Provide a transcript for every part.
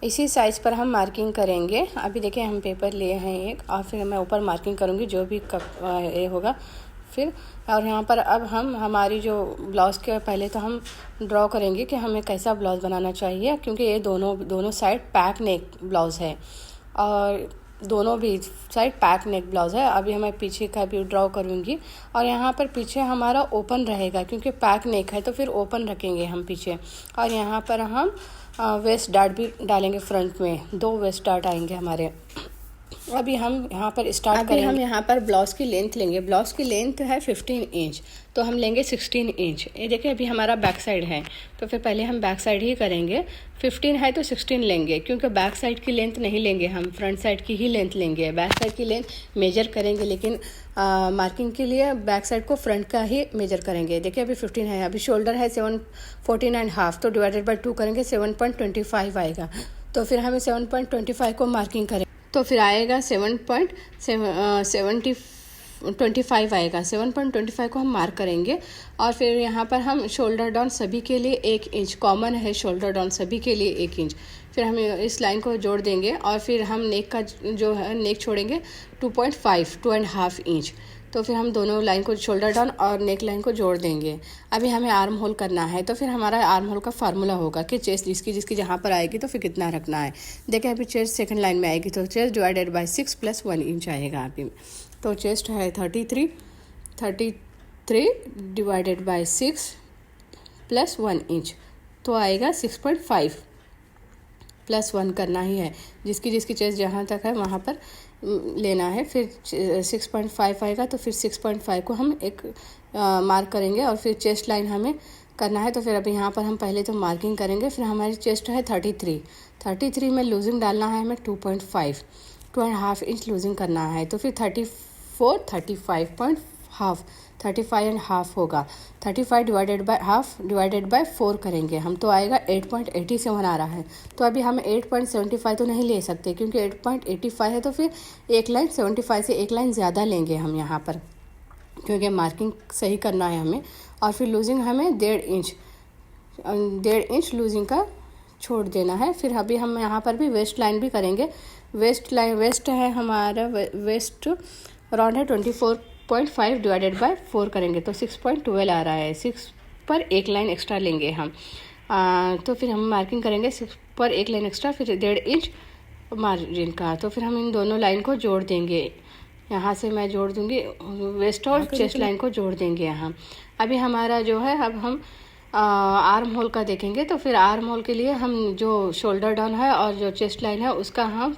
इसी साइज़ पर हम मार्किंग करेंगे। अभी देखिए हम पेपर लिए हैं एक, और फिर मैं ऊपर मार्किंग करूँगी जो भी ये होगा फिर। और यहाँ पर अब हम हमारी जो ब्लाउज़ के पहले तो हम ड्रॉ करेंगे कि हमें कैसा ब्लाउज़ बनाना चाहिए, क्योंकि ये दोनों साइड पैक नेक ब्लाउज़ है और दोनों भी साइड पैक नेक ब्लाउज़ है। अभी मैं पीछे का भी ड्रॉ करूँगी, और यहाँ पर पीछे हमारा ओपन रहेगा क्योंकि पैक नेक है तो फिर ओपन रखेंगे हम पीछे। और यहाँ पर हम वेस्ट डार्ट भी डालेंगे, फ्रंट में 2 वेस्ट डार्ट आएंगे हमारे। अभी हम यहाँ पर स्टार्ट करेंगे। हम यहाँ पर ब्लाउज़ की लेंथ लेंगे। ब्लाउज़ की लेंथ है 15 इंच, तो हम लेंगे 16 इंच। ये देखिए अभी हमारा बैक साइड है तो फिर पहले हम बैक साइड ही करेंगे। 15 है तो 16 लेंगे, क्योंकि बैक साइड की लेंथ नहीं लेंगे हम, फ्रंट साइड की ही लेंथ लेंगे। बैक साइड की लेंथ मेजर करेंगे, लेकिन मार्किंग के लिए बैक साइड को फ्रंट का ही मेजर करेंगे। देखिए अभी 15 है। अभी शोल्डर है 714.5, तो डिवाइडेड बाय 2 करेंगे 7.25 आएगा। तो फिर हमें 7.25 को मार्किंग करें तो फिर आएगा 7.25 आएगा। 7.25 को हम मार्क करेंगे। और फिर यहाँ पर हम शोल्डर डाउन सभी के लिए 1 इंच, कॉमन है शोल्डर डाउन सभी के लिए 1 इंच। फिर हम इस लाइन को जोड़ देंगे, और फिर हम नेक का जो है नेक छोड़ेंगे 2.5 इंच। तो फिर हम दोनों लाइन को, शोल्डर डाउन और नेक लाइन को जोड़ देंगे। अभी हमें आर्म होल करना है, तो फिर हमारा आर्म होल का फार्मूला होगा कि चेस्ट जिसकी जहाँ पर आएगी तो फिर कितना रखना है। देखिए अभी चेस्ट सेकंड लाइन में आएगी तो चेस्ट डिवाइडेड बाय 6 + 1 इंच आएगा अभी। तो चेस्ट है 33 डिवाइडेड बाय 6 + 1 इंच, तो आएगा 6.5 + 1 करना ही है। जिसकी चेस्ट जहाँ तक है वहाँ पर लेना है। फिर 6.5 आएगा तो फिर 6.5 को हम एक मार्क करेंगे, और फिर चेस्ट लाइन हमें करना है। तो फिर अभी यहाँ पर हम पहले तो मार्किंग करेंगे। फिर हमारी चेस्ट है 33 में लूजिंग डालना है हमें 2.5 इंच लूजिंग करना है। तो फिर 35.5 होगा। 35 डिवाइडेड बाय 4 करेंगे हम, तो आएगा 8.87 आ रहा है। तो अभी हम 8.75 तो नहीं ले सकते, क्योंकि 8.85 है तो फिर एक लाइन 75 से एक लाइन ज़्यादा लेंगे हम यहाँ पर, क्योंकि मार्किंग सही करना है हमें। और फिर लूजिंग हमें 1.5 इंच लूजिंग का छोड़ देना है। फिर अभी हम यहाँ पर भी वेस्ट लाइन भी करेंगे। वेस्ट है हमारा, वेस्ट राउंड है 24.5 डिवाइडेड बाय 4 करेंगे तो 6.12 आ रहा है। 6 पर एक लाइन एक्स्ट्रा लेंगे हम। तो फिर हम मार्किंग करेंगे 6 पर एक लाइन एक्स्ट्रा, फिर 1.5 इंच मार्जिन का। तो फिर हम इन दोनों लाइन को जोड़ देंगे। यहाँ से मैं जोड़ दूँगी, वेस्ट और चेस्ट लाइन को जोड़ देंगे यहाँ। अभी हमारा जो है, अब हम आर्म होल का देखेंगे। तो फिर आर्म होल के लिए हम जो शोल्डर डाउन है और जो चेस्ट लाइन है उसका हम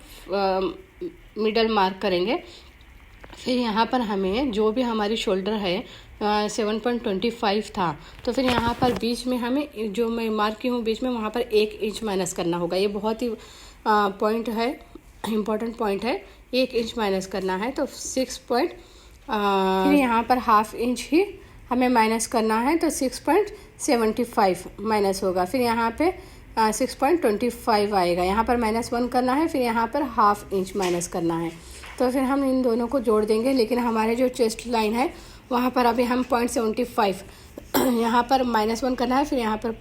मिडल मार्क करेंगे। फिर यहाँ पर हमें जो भी हमारी शोल्डर है 7.25 था, तो फिर यहाँ पर बीच में हमें जो मैं मार्क की हूँ बीच में, वहाँ पर 1 इंच माइनस करना होगा। ये बहुत ही पॉइंट है, इम्पॉर्टेंट पॉइंट है। 1 इंच माइनस करना है तो 6 पॉइंट, फिर यहाँ पर ½ इंच ही हमें माइनस करना है, तो 6.75 माइनस होगा। फिर यहाँ पे 6.25 आएगा। यहाँ पर -1 करना है, फिर यहाँ पर ½ इंच माइनस करना है। तो फिर हम इन दोनों को जोड़ देंगे। लेकिन हमारे जो चेस्ट लाइन है वहाँ पर अभी हम 0.75 यहाँ पर -1 करना है, फिर यहाँ पर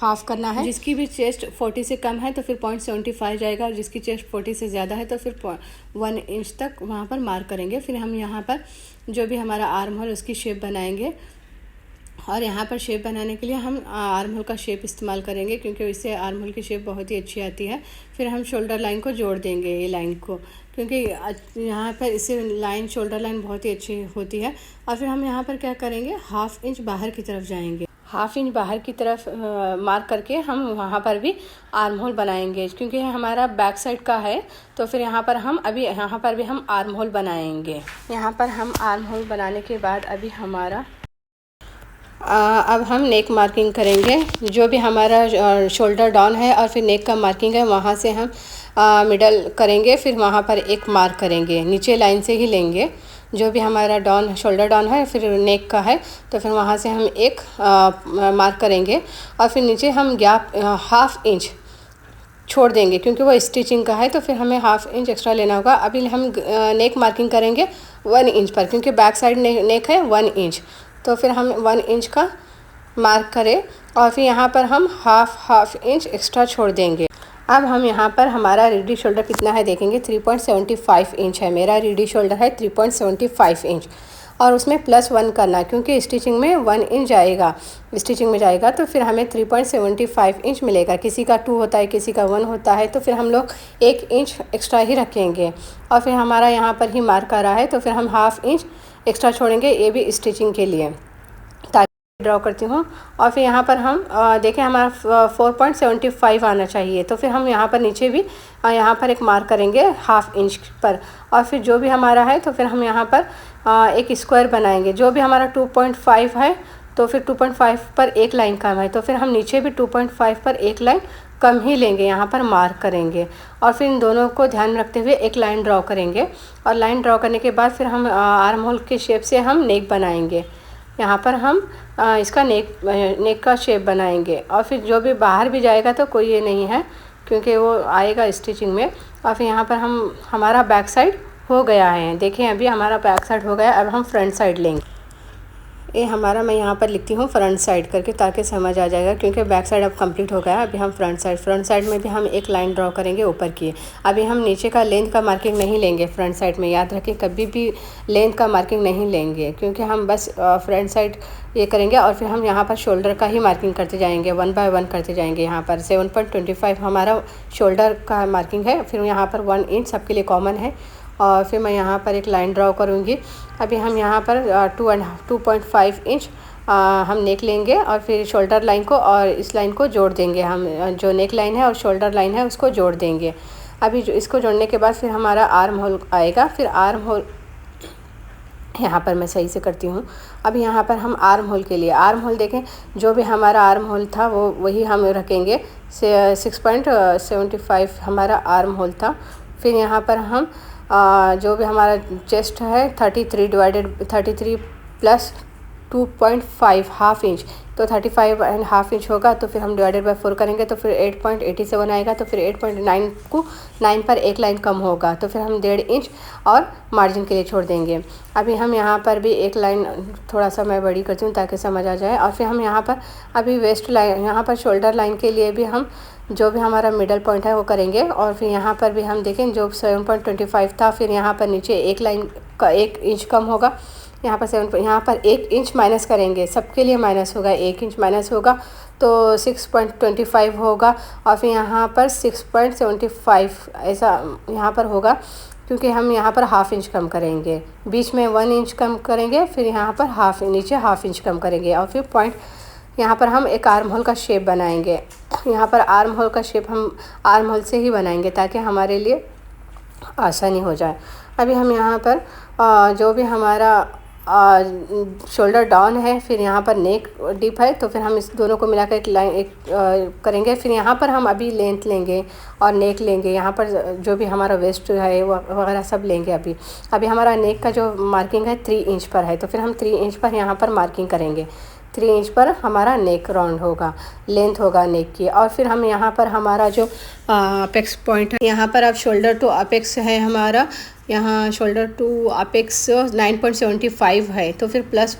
½ करना है। जिसकी भी चेस्ट 40 से कम है तो फिर 0.75 जाएगा, और जिसकी चेस्ट 40 से ज़्यादा है तो फिर 1 इंच तक वहाँ पर मार्क करेंगे। फिर हम यहाँ पर जो भी हमारा आर्म होल उसकी शेप बनाएंगे, और यहाँ पर शेप बनाने के लिए हम आर्म होल का शेप इस्तेमाल करेंगे, क्योंकि इससे आर्म होल की शेप बहुत ही अच्छी आती है। फिर हम शोल्डर लाइन को जोड़ देंगे, ये लाइन को, क्योंकि यहाँ पर इससे लाइन, शोल्डर लाइन बहुत ही अच्छी होती है। और फिर हम यहाँ पर क्या करेंगे, ½ इंच बाहर की तरफ जाएंगे। ½ इंच बाहर की तरफ मार्क करके हम वहाँ पर भी आर्म होल बनाएंगे, क्योंकि हमारा बैक साइड का है। तो फिर यहाँ पर भी हम आर्म होल बनाएंगे। यहाँ पर हम आर्म होल बनाने के बाद अभी हमारा अब हम नेक मार्किंग करेंगे। जो भी हमारा शोल्डर डाउन है और फिर नेक का मार्किंग है, वहाँ से हम मिडल करेंगे। फिर वहाँ पर एक मार्क करेंगे, नीचे लाइन से ही लेंगे। जो भी हमारा शोल्डर डाउन है फिर नेक का है, तो फिर वहाँ से हम एक मार्क करेंगे, और फिर नीचे हम गैप ½ इंच छोड़ देंगे, क्योंकि वो स्टिचिंग का है। तो फिर हमें ½ इंच एक्स्ट्रा लेना होगा। अभी हम नेक मार्किंग करेंगे 1 इंच पर, क्योंकि बैक साइड नेक है 1 इंच। तो फिर हम 1 इंच का मार्क करें, और फिर यहाँ पर हम ½ इंच एक्स्ट्रा छोड़ देंगे। अब हम यहाँ पर हमारा रीडी शोल्डर कितना है देखेंगे। 3.75 इंच है मेरा रीडी शोल्डर है, 3.75 इंच। और उसमें +1 करना, क्योंकि स्टिचिंग में 1 इंच जाएगा, स्टिचिंग में जाएगा तो फिर हमें 3.75 इंच मिलेगा। किसी का 2 होता है, किसी का 1 होता है, तो फिर हम लोग 1 इंच एक्स्ट्रा ही रखेंगे। और फिर हमारा यहाँ पर ही मार्क कर रहा है तो फिर हम ½ इंच एक्स्ट्रा छोड़ेंगे, ये भी स्टिचिंग के लिए। ड्रॉ करती हूँ। और फिर यहाँ पर हम देखें हमारा 4.75 आना चाहिए, तो फिर हम यहाँ पर नीचे भी यहाँ पर एक मार्क करेंगे ½ इंच पर। और फिर जो भी हमारा है तो फिर हम यहाँ पर एक स्क्वायर बनाएंगे। जो भी हमारा 2.5 है तो फिर 2.5 पर एक लाइन कम है, तो फिर हम नीचे भी 2.5 पर एक लाइन कम ही लेंगे, यहाँ पर मार्क करेंगे। और फिर इन दोनों को ध्यान में रखते हुए एक लाइन ड्रॉ करेंगे। और लाइन ड्रॉ करने के बाद फिर हम आर्म होल के शेप से हम नेक बनाएंगे। यहाँ पर हम इसका नेक का शेप बनाएंगे। और फिर जो भी बाहर भी जाएगा तो कोई ये नहीं है, क्योंकि वो आएगा स्टिचिंग में। और फिर यहाँ पर हमारा बैक साइड हो गया है। देखें अभी हमारा बैक साइड हो गया। अब हम फ्रंट साइड लेंगे। ये हमारा, मैं यहाँ पर लिखती हूँ फ्रंट साइड करके, ताकि समझ आ जाएगा, क्योंकि बैक साइड अब कंप्लीट हो गया है। अभी हम फ्रंट साइड में भी हम एक लाइन ड्रॉ करेंगे ऊपर की। अभी हम नीचे का लेंथ का मार्किंग नहीं लेंगे फ्रंट साइड में, याद रखें कभी भी लेंथ का मार्किंग नहीं लेंगे, क्योंकि हम बस फ्रंट साइड ये करेंगे। और फिर हम यहाँ पर शोल्डर का ही मार्किंग करते जाएंगे, 1 बाय 1 करते जाएंगे। यहाँ पर 7.25 हमारा शोल्डर का मार्किंग है। फिर यहाँ पर 1 इंच सबके लिए कॉमन है। और फिर मैं यहाँ पर एक लाइन ड्रॉ करूँगी। अभी हम यहाँ पर 2.5 इंच हम नेक लेंगे और फिर शोल्डर लाइन को और इस लाइन को जोड़ देंगे। हम जो नेक लाइन है और शोल्डर लाइन है उसको जोड़ देंगे। अभी इसको जोड़ने के बाद फिर हमारा आर्म होल आएगा। फिर आर्म होल यहाँ पर मैं सही से करती हूँ। अब यहाँ पर हम आर्म होल के लिए, आर्म होल देखें, जो भी हमारा आर्म होल था वो वही हम रखेंगे। 6.75 हमारा आर्म होल था। फिर यहाँ पर हम जो भी हमारा चेस्ट है 33 प्लस 2.5 ½ इंच, तो 35.5 इंच होगा। तो फिर हम डिवाइडेड बाय 4 करेंगे तो फिर 8.87 आएगा। तो फिर 8.9 को 9 पर एक लाइन कम होगा, तो फिर हम 1.5 इंच और मार्जिन के लिए छोड़ देंगे। अभी हम यहाँ पर भी एक लाइन थोड़ा सा मैं बड़ी करती हूँ ताकि समझ आ जाए। और फिर हम यहाँ पर अभी वेस्ट लाइन, यहाँ पर शोल्डर लाइन के लिए भी हम जो भी हमारा मिडल पॉइंट है वो करेंगे। और फिर यहाँ पर भी हम देखें जो 7.25 था, फिर यहाँ पर नीचे एक लाइन का 1 इंच कम होगा। यहाँ पर 1 इंच माइनस करेंगे, सबके लिए माइनस होगा, 1 इंच माइनस होगा तो 6.25 होगा। और फिर यहाँ पर 6.75 ऐसा यहाँ पर होगा, क्योंकि हम यहाँ पर ½ इंच कम करेंगे। बीच में 1 इंच कम करेंगे, फिर यहाँ पर नीचे ½ इंच कम करेंगे। और फिर पॉइंट यहाँ पर हम एक आर्म होल का शेप बनाएंगे। यहाँ पर आर्म होल का शेप हम आर्म होल से ही बनाएंगे ताकि हमारे लिए आसानी हो जाए। अभी हम यहाँ पर जो भी हमारा शोल्डर डाउन है, फिर यहाँ पर नेक डीप है, तो फिर हम इस दोनों को मिलाकर एक लाइन करेंगे। फिर यहाँ पर हम अभी लेंथ लेंगे और नेक लेंगे। यहाँ पर जो भी हमारा वेस्ट है वो वगैरह सब लेंगे। अभी हमारा नेक का जो मार्किंग है 3 इंच पर है, तो फिर हम 3 इंच पर यहाँ पर मार्किंग करेंगे। 3 इंच पर हमारा नेक राउंड होगा, लेंथ होगा नेक की। और फिर हम यहाँ पर हमारा जो अपेक्स पॉइंट है, यहाँ पर अब शोल्डर टू अपेक्स है हमारा, यहाँ शोल्डर टू अपेक्स 9.75 है, तो फिर प्लस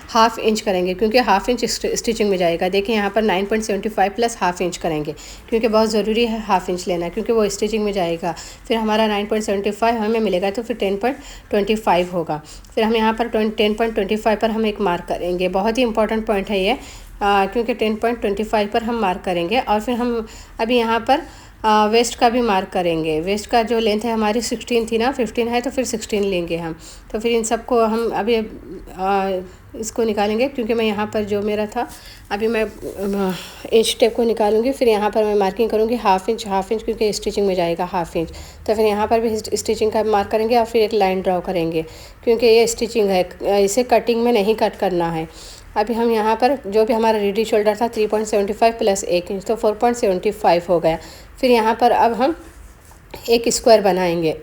½ इंच करेंगे, क्योंकि ½ इंच स्टिचिंग में जाएगा। देखिए यहाँ पर 9.75 प्लस ½ इंच करेंगे, क्योंकि बहुत ज़रूरी है ½ इंच लेना, क्योंकि वो स्टिचिंग में जाएगा। फिर हमारा 9.75 हमें मिलेगा, तो फिर 10.25 होगा। फिर हम यहाँ पर 10.25 पर हम एक मार्क करेंगे। बहुत ही इंपॉर्टेंट पॉइंट है ये, क्योंकि 10.25 पर हम मार्क करेंगे। और फिर हम अभी यहाँ पर वेस्ट का भी मार्क करेंगे। वेस्ट का जो लेंथ है हमारी 16 थी ना, 15 है, तो फिर 16 लेंगे हम। तो फिर इन सब को हम अभी इसको निकालेंगे, क्योंकि मैं यहाँ पर जो मेरा था अभी मैं इंच टेप को निकालूंगी। फिर यहाँ पर मैं मार्किंग करूँगी ½ इंच, क्योंकि स्टिचिंग में जाएगा ½ इंच। तो फिर यहाँ पर भी स्टिचिंग का मार्क करेंगे और फिर एक लाइन ड्रॉ करेंगे, क्योंकि ये स्टिचिंग है, इसे कटिंग में नहीं कट करना है। अभी हम यहाँ पर जो भी हमारा रेडी शोल्डर था 3.75 प्लस 1 इंच, तो 4.75 हो गया। फिर यहाँ पर अब हम एक स्क्वायर बनाएंगे।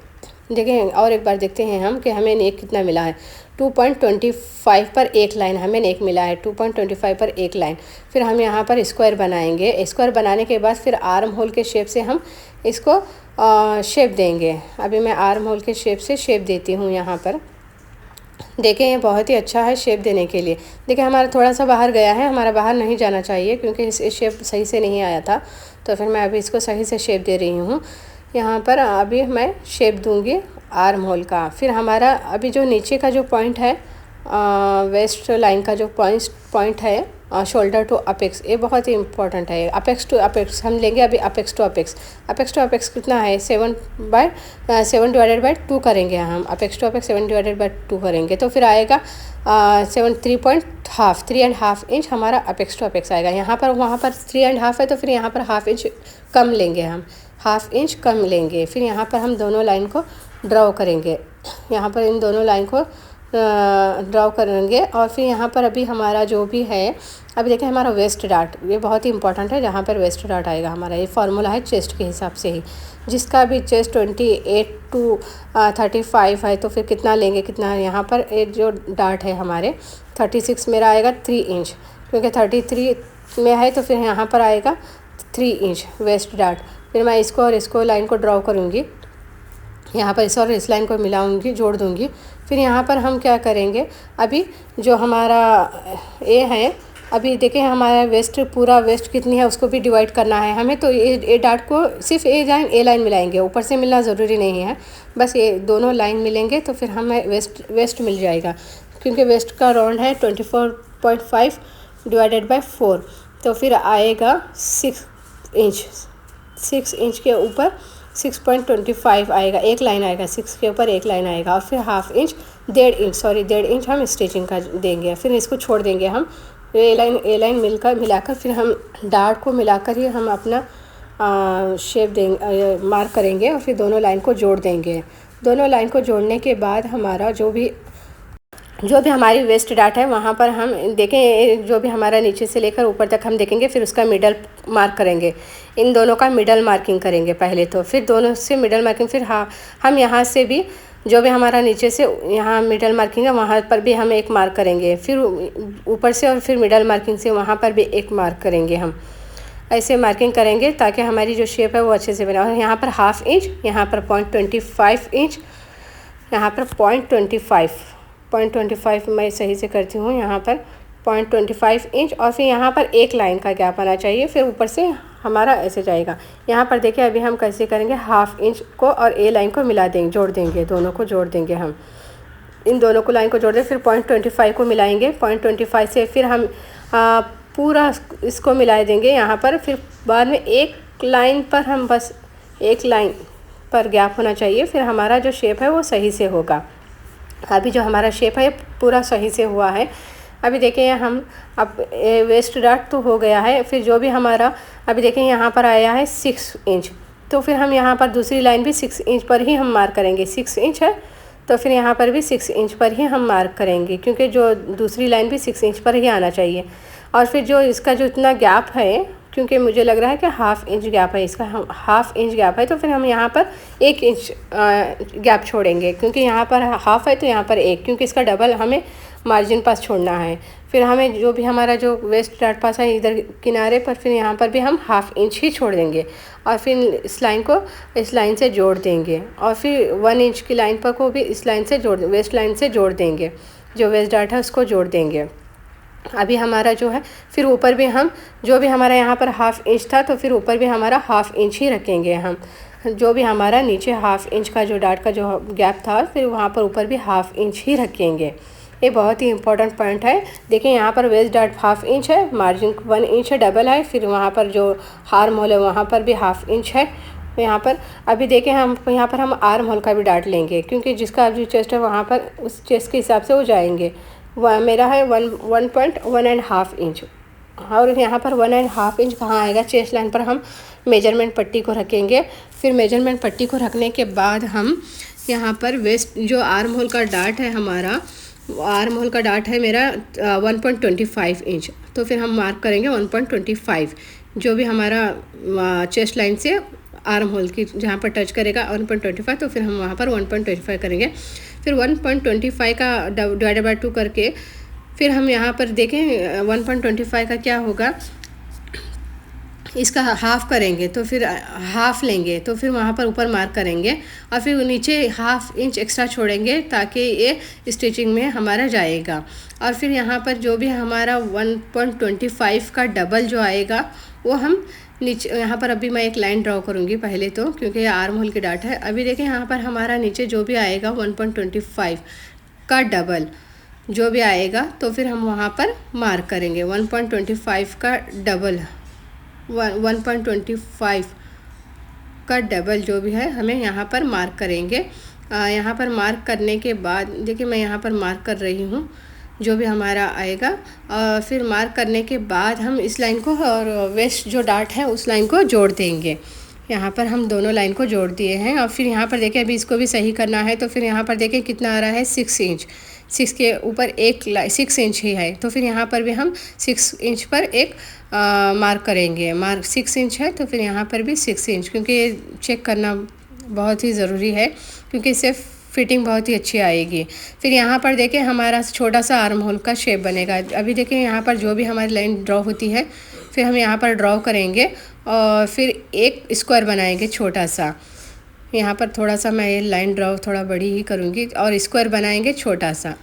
देखें और एक बार देखते हैं हम कि हमें नेक कितना मिला है। 2.25 पर एक लाइन हमें नेक मिला है, 2.25 पर एक लाइन। फिर हम यहाँ पर स्क्वायर बनाएंगे। स्क्वायर बनाने के बाद फिर आर्म होल के शेप से हम इसको शेप देंगे। अभी मैं आर्म होल के शेप से शेप देती हूँ यहाँ पर। देखें ये बहुत ही अच्छा है शेप देने के लिए। देखिए हमारा थोड़ा सा बाहर गया है, हमारा बाहर नहीं जाना चाहिए, क्योंकि इस शेप सही से नहीं आया था। तो फिर मैं अभी इसको सही से शेप दे रही हूँ। यहाँ पर अभी मैं शेप दूँगी आर्म होल का। फिर हमारा अभी जो नीचे का जो पॉइंट है वेस्ट लाइन का जो पॉइंट है शोल्डर टू अपेक्स, ये बहुत ही इंपॉर्टेंट है। अपेक्स टू अपेक्स हम लेंगे अभी। अपेक्स टू अपेक्स कितना है 7 डिवाइडेड बाई 2 करेंगे हम। Apex to apex 7 divided by 2 करेंगे तो फिर आएगा 3.5 इंच हमारा अपेक्स टू अपेक्स आएगा। यहाँ पर वहाँ पर 3.5 है तो फिर यहाँ पर हाफ इंच कम लेंगे हम, हाफ इंच कम लेंगे। फिर यहाँ पर हम दोनों लाइन को ड्रॉ करेंगे, यहाँ पर इन दोनों लाइन को ड्रॉ करेंगे। और फिर यहाँ पर अभी हमारा जो भी है, अभी देखिए हमारा वेस्ट डार्ट, ये बहुत ही इंपॉर्टेंट है। जहाँ पर वेस्ट डार्ट आएगा हमारा, ये फार्मूला है चेस्ट के हिसाब से ही। जिसका भी चेस्ट 28 to 35 है तो फिर कितना लेंगे, कितना यहाँ पर एक जो डार्ट है हमारे 36 मेरा आएगा 3 इंच, क्योंकि 33 में है तो फिर यहाँ पर आएगा 3 इंच वेस्ट डार्ट। फिर मैं इसको और इसको लाइन को ड्रॉ करूँगी, यहाँ पर इस और इस लाइन को मिलाऊंगी, जोड़ दूंगी। फिर यहाँ पर हम क्या करेंगे, अभी जो हमारा ए है, अभी देखिए हमारा वेस्ट, पूरा वेस्ट कितनी है उसको भी डिवाइड करना है हमें। तो ए डार्ट को सिर्फ ए लाइन मिलाएंगे, ऊपर से मिलना ज़रूरी नहीं है, बस ये दोनों लाइन मिलेंगे तो फिर हमें वेस्ट मिल जाएगा। क्योंकि वेस्ट का राउंड है 24.5 डिवाइडेड बाई 4 तो फिर आएगा 6 इंच के ऊपर 6.25 आएगा, एक लाइन आएगा, 6 के ऊपर एक लाइन आएगा। और फिर डेढ़ इंच हम स्टिचिंग का देंगे। फिर इसको छोड़ देंगे हम, ए लाइन मिलाकर फिर हम डार्ट को मिलाकर ही हम अपना शेप देंगे, मार्क करेंगे। और फिर दोनों लाइन को जोड़ देंगे। दोनों लाइन को जोड़ने के बाद हमारा जो भी हमारी वेस्ट डार्ट है वहाँ पर हम देखें, जो भी हमारा नीचे से लेकर ऊपर तक हम देखेंगे। फिर उसका मिडल मार्क करेंगे, इन दोनों का मिडल मार्किंग करेंगे पहले तो, फिर दोनों से मिडल मार्किंग। फिर हम यहाँ से भी जो भी हमारा नीचे से यहाँ मिडल मार्किंग है वहाँ पर भी हम एक मार्क करेंगे, फिर ऊपर से और फिर मिडल मार्किंग से वहाँ पर भी एक मार्क करेंगे। हम ऐसे मार्किंग करेंगे ताकि हमारी जो शेप है वो अच्छे से बने। और यहाँ पर हाफ इंच, यहाँ पर 0.25 इंच, यहाँ पर 0.25 मैं सही से करती हूँ, यहाँ पर 0.25 इंच। और फिर यहाँ पर एक लाइन का गैप आना चाहिए, फिर ऊपर से हमारा ऐसे जाएगा। यहाँ पर देखिए अभी हम कैसे करेंगे, हाफ इंच को और ए लाइन को मिला देंगे, जोड़ देंगे, दोनों को जोड़ देंगे। हम इन दोनों को लाइन को जोड़ दें, फिर 0.25 को मिलाएंगे। 0.25 से फिर हम पूरा इसको मिला देंगे यहाँ पर। फिर बाद में एक लाइन पर हम, बस एक लाइन पर गैप होना चाहिए, फिर हमारा जो शेप है वो सही से होगा। अभी जो हमारा शेप है पूरा सही से हुआ है। अभी देखिए हम, अब वेस्ट डार्ट तो हो गया है। फिर जो भी हमारा अभी देखिए यहाँ पर आया है 6 इंच, तो फिर हम यहाँ पर दूसरी लाइन भी 6 इंच पर ही हम मार्क करेंगे। 6 इंच है तो फिर यहाँ पर भी 6 इंच पर ही हम मार्क करेंगे, क्योंकि जो दूसरी लाइन भी 6 इंच पर ही आना चाहिए। और फिर जो इसका जो इतना गैप है, क्योंकि मुझे लग रहा है कि हाफ इंच गैप है, इसका हम हाफ इंच गैप है, तो फिर हम यहाँ पर 1 इंच गैप छोड़ेंगे, क्योंकि यहाँ पर हाफ है तो यहाँ पर 1, क्योंकि इसका डबल हमें मार्जिन पास छोड़ना है। फिर हमें जो भी हमारा जो वेस्ट डार्ट पास है इधर किनारे पर, फिर यहाँ पर भी हम हाफ इंच ही छोड़ देंगे। और फिर इस लाइन को इस लाइन से जोड़ देंगे। और फिर 1 इंच की लाइन पर को भी इस लाइन से वेस्ट लाइन से जोड़ देंगे, जो वेस्ट डार्ट है उसको जोड़ देंगे। अभी हमारा जो है, फिर ऊपर भी हम जो भी हमारा यहाँ पर हाफ इंच था तो फिर ऊपर भी हमारा हाफ इंच ही रखेंगे हम। जो भी हमारा नीचे हाफ इंच का जो डार्ट का जो गैप था, फिर वहाँ पर ऊपर भी हाफ इंच ही रखेंगे। ये बहुत ही इंपॉर्टेंट पॉइंट है। देखिए यहाँ पर वेस्ट डार्ट हाफ इंच है, मार्जिन 1 इंच है, डबल है। फिर वहाँ पर जो आर्म होल है वहाँ पर भी हाफ इंच है यहाँ पर। अभी देखें हम यहाँ पर हम आर्म होल का भी डार्ट लेंगे, क्योंकि जिसका जो चेस्ट है वहाँ पर उस चेस्ट के हिसाब से हो जाएंगे। मेरा है 1.1.5 इंच, और यहाँ पर 1.5 इंच कहाँ आएगा, चेस्ट लाइन पर हम मेजरमेंट पट्टी को रखेंगे। फिर मेजरमेंट पट्टी को रखने के बाद हम यहाँ पर वेस्ट जो आर्म होल का डार्ट है हमारा, आर्म होल का डार्ट है मेरा 1.25 इंच, तो फिर हम मार्क करेंगे 1.25। जो भी हमारा चेस्ट लाइन से आर्म होल की जहाँ पर टच करेगा 1.25, तो फिर हम वहाँ पर 1.25 करेंगे। फिर 1.25 का डिवाइडेड बाय 2 करके फिर हम यहाँ पर देखें 1.25 का क्या होगा, इसका हाफ़ करेंगे तो फिर हाफ़ लेंगे, तो फिर वहाँ पर ऊपर मार्क करेंगे और फिर नीचे हाफ इंच एक्स्ट्रा छोड़ेंगे ताकि ये स्टिचिंग में हमारा जाएगा। और फिर यहाँ पर जो भी हमारा 1.25 का डबल जो आएगा वो हम नीचे यहाँ पर अभी मैं एक लाइन ड्रॉ करूँगी पहले तो, क्योंकि ये आर्म होल की डाट है। अभी देखें यहाँ पर हमारा नीचे जो भी आएगा 1.25 का डबल जो भी आएगा तो फिर हम वहाँ पर मार्क करेंगे। 1.25 का डबल 1.25 का डबल जो भी है हमें यहाँ पर मार्क करेंगे। यहाँ पर मार्क करने के बाद देखिए मैं यहाँ पर मार्क कर रही हूँ जो भी हमारा आएगा। फिर मार्क करने के बाद हम इस लाइन को और वेस्ट जो डाट है उस लाइन को जोड़ देंगे। यहाँ पर हम दोनों लाइन को जोड़ दिए हैं। और फिर यहाँ पर देखिए अभी इसको भी सही करना है, तो फिर यहाँ पर देखें कितना आ रहा है 6 इंच। 6 के ऊपर एक 6 इंच ही है, तो फिर यहाँ पर भी हम 6 इंच पर एक मार्क करेंगे। मार्क 6 इंच है तो फिर यहाँ पर भी 6 इंच, क्योंकि ये चेक करना बहुत ही ज़रूरी है, क्योंकि इससे फिटिंग बहुत ही अच्छी आएगी। फिर यहाँ पर देखें हमारा छोटा सा आर्म होल का शेप बनेगा। अभी देखें यहाँ पर जो भी हमारी लाइन ड्रॉ होती है फिर हम यहाँ पर ड्रॉ करेंगे और फिर एक स्क्वायर बनाएंगे छोटा सा। यहाँ पर थोड़ा सा मैं ये लाइन ड्रॉ थोड़ा बड़ी ही करूँगी और स्क्वायर बनाएंगे छोटा सा।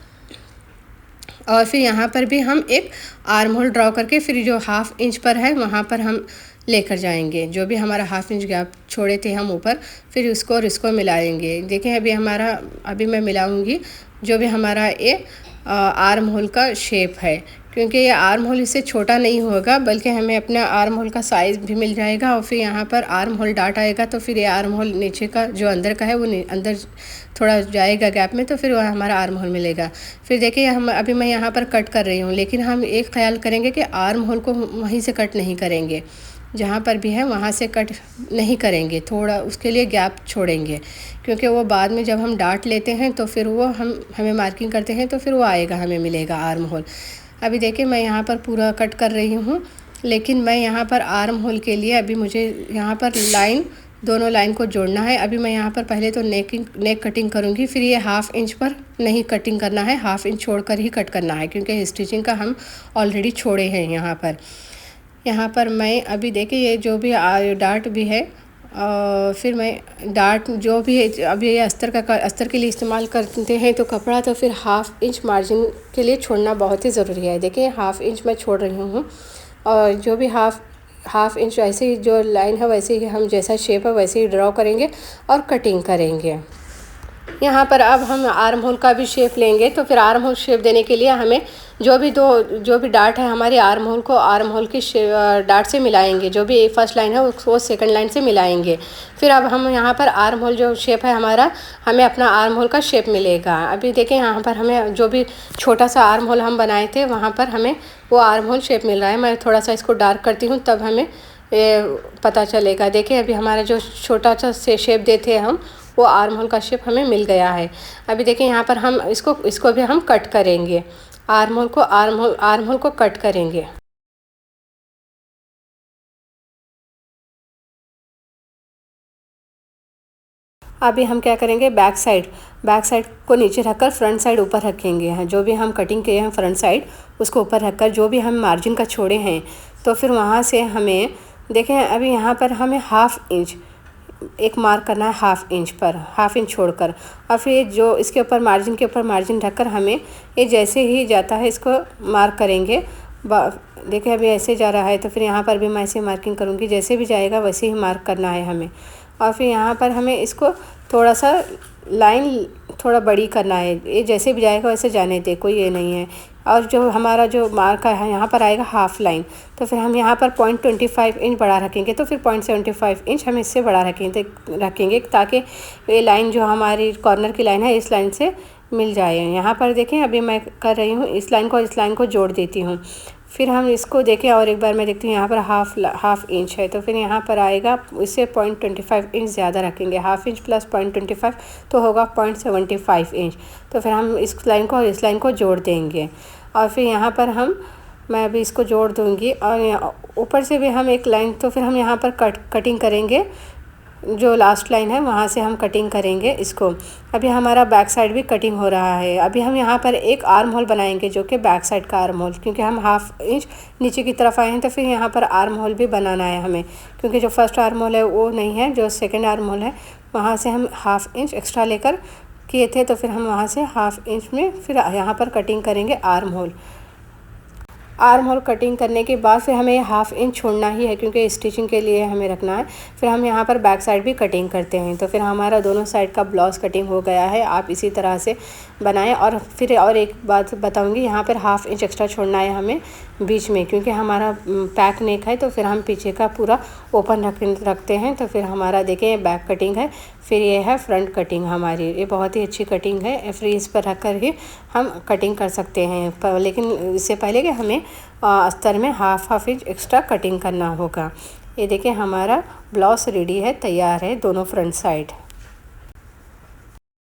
और फिर यहाँ पर भी हम एक आर्म होल ड्रॉ करके फिर जो 1/2 इंच पर है वहाँ पर हम लेकर जाएंगे। जो भी हमारा 1/2 इंच गैप छोड़े थे हम ऊपर, फिर उसको और इसको मिलाएंगे। देखें अभी मैं मिलाऊंगी जो भी हमारा ये आर्म होल का शेप है, क्योंकि ये आर्म होल इससे छोटा नहीं होगा बल्कि हमें अपना आर्म होल का साइज़ भी मिल जाएगा। और फिर यहाँ पर आर्म होल डाट आएगा तो फिर ये आर्म होल नीचे का जो अंदर का है वो अंदर थोड़ा जाएगा गैप में, तो फिर वह हमारा आर्म होल मिलेगा। फिर देखिए अभी मैं यहाँ पर कट कर रही हूँ, लेकिन हम एक ख्याल करेंगे कि आर्म होल को वहीं से कट नहीं करेंगे, जहाँ पर भी है वहाँ से कट नहीं करेंगे, थोड़ा उसके लिए गैप छोड़ेंगे, क्योंकि वो बाद में जब हम डाट लेते हैं तो फिर वो हमें मार्किंग करते हैं तो फिर वो आएगा, हमें मिलेगा आर्म होल। अभी देखिए मैं यहाँ पर पूरा कट कर रही हूँ, लेकिन मैं यहाँ पर आर्म होल के लिए अभी मुझे यहाँ पर दोनों लाइन को जोड़ना है। अभी मैं यहाँ पर पहले तो नेक कटिंग करूँगी, फिर ये 1/2 इंच पर नहीं कटिंग करना है, 1/2 इंच छोड़कर ही कट करना है, क्योंकि स्टिचिंग का हम ऑलरेडी छोड़े हैं। यहाँ पर मैं अभी देखिए ये जो भी डार्ट भी है, फिर मैं डार्ट जो भी है अभी ये अस्तर के लिए इस्तेमाल करते हैं तो कपड़ा, तो फिर 1/2 इंच मार्जिन के लिए छोड़ना बहुत ही ज़रूरी है। देखिए 1/2 इंच मैं छोड़ रही हूँ, और जो भी हाफ इंच ऐसे ही जो लाइन है वैसे ही हम जैसा शेप है वैसे ही ड्रॉ करेंगे और कटिंग करेंगे। यहाँ पर अब हम आर्म होल का भी शेप लेंगे, तो फिर आर्म होल शेप देने के लिए हमें जो भी डार्ट है हमारी आर्म होल को आर्म होल की डार्ट से मिलाएंगे। जो भी फर्स्ट लाइन है वो सेकंड लाइन से मिलाएंगे। फिर अब हम यहाँ पर आर्म होल जो शेप है हमारा, हमें अपना आर्म होल का शेप मिलेगा। अभी देखें यहाँ पर हमें जो भी छोटा सा आर्म होल हम बनाए थे वहाँ पर हमें वो आर्म होल शेप मिल रहा है। मैं थोड़ा सा इसको डार्क करती हूँ तब हमें ये पता चलेगा। देखिए अभी हमारा जो छोटा सा शेप देते हम वो आर्म होल का शेप हमें मिल गया है। अभी देखिए यहाँ पर हम इसको भी हम कट करेंगे, आर्म होल को कट करेंगे। अभी हम क्या करेंगे, बैक साइड को नीचे रखकर फ्रंट साइड ऊपर रखेंगे। जो भी हम कटिंग किए हैं फ्रंट साइड उसको ऊपर रखकर जो भी हम मार्जिन का छोड़े हैं तो फिर वहाँ से हमें देखें अभी यहाँ पर हमें 1/2 इंच एक मार्क करना है, 1/2 इंच पर 1/2 इंच छोड़कर। और फिर जो इसके ऊपर मार्जिन के ऊपर मार्जिन रखकर हमें ये जैसे ही जाता है इसको मार्क करेंगे। देखिए अभी ऐसे जा रहा है तो फिर यहाँ पर भी मैं ऐसे मार्किंग करूँगी, जैसे भी जाएगा वैसे ही मार्क करना है हमें। और फिर यहाँ पर हमें इसको थोड़ा सा लाइन थोड़ा बड़ी करना है, ये जैसे भी जाएगा वैसे जाने दे, कोई ये नहीं है। और जो हमारा जो मार्क है यहाँ पर आएगा हाफ लाइन, तो फिर हम यहाँ पर 0.25 इंच बढ़ा रखेंगे, तो फिर 0.75 इंच हम इससे बढ़ा रखेंगे ताकि ये लाइन जो हमारी कॉर्नर की लाइन है इस लाइन से मिल जाए। यहाँ पर देखें अभी मैं कर रही हूँ इस लाइन को जोड़ देती हूँ। फिर हम इसको देखें और एक बार मैं देखती हूँ यहाँ पर हाफ इंच है, तो फिर यहाँ पर आएगा इससे 0.25 इंच ज़्यादा रखेंगे। 1/2 इंच प्लस 0.25 तो होगा 0.75 इंच। तो फिर हम इस लाइन को और इस लाइन को जोड़ देंगे। और फिर यहाँ पर मैं अभी इसको जोड़ दूँगी और ऊपर से भी हम एक लाइन, तो फिर हम यहाँ पर कटिंग करेंगे। जो लास्ट लाइन है वहाँ से हम कटिंग करेंगे इसको। अभी हमारा बैक साइड भी कटिंग हो रहा है। अभी हम यहाँ पर एक आर्म होल बनाएंगे जो कि बैक साइड का आर्म होल, क्योंकि हम 1/2 इंच नीचे की तरफ आए हैं तो फिर यहाँ पर आर्म होल भी बनाना है हमें, क्योंकि जो फर्स्ट आर्म होल है वो नहीं है, जो सेकेंड आर्म होल है वहाँ से हम 1/2 इंच एक्स्ट्रा लेकर किए थे, तो फिर हम वहाँ से 1/2 इंच में फिर यहाँ पर कटिंग करेंगे arm hole. Arm hole cutting करने के बाद फिर हमें 1/2 इंच छोड़ना ही है, क्योंकि स्टिचिंग के लिए हमें रखना है। फिर हम यहाँ पर बैक साइड भी कटिंग करते हैं। तो फिर हमारा दोनों साइड का ब्लाउज़ कटिंग हो गया है। आप इसी तरह से बनाएं। और फिर और एक बात बताऊँगी, यहाँ पर 1/2 इंच एक्स्ट्रा छोड़ना है हमें बीच में, क्योंकि हमारा पैक नेक है। तो फिर हम पीछे का पूरा ओपन रखते हैं। तो फिर हमारा देखें ये बैक कटिंग है। फिर ये है फ्रंट कटिंग हमारी। ये बहुत ही अच्छी कटिंग है। फ्रीज पर रख कर ही हम कटिंग कर सकते हैं, लेकिन इससे पहले कि हमें अस्तर में 1/2 इंच एक्स्ट्रा कटिंग करना होगा। ये देखिए हमारा ब्लाउज रेडी है, तैयार है दोनों फ्रंट साइड।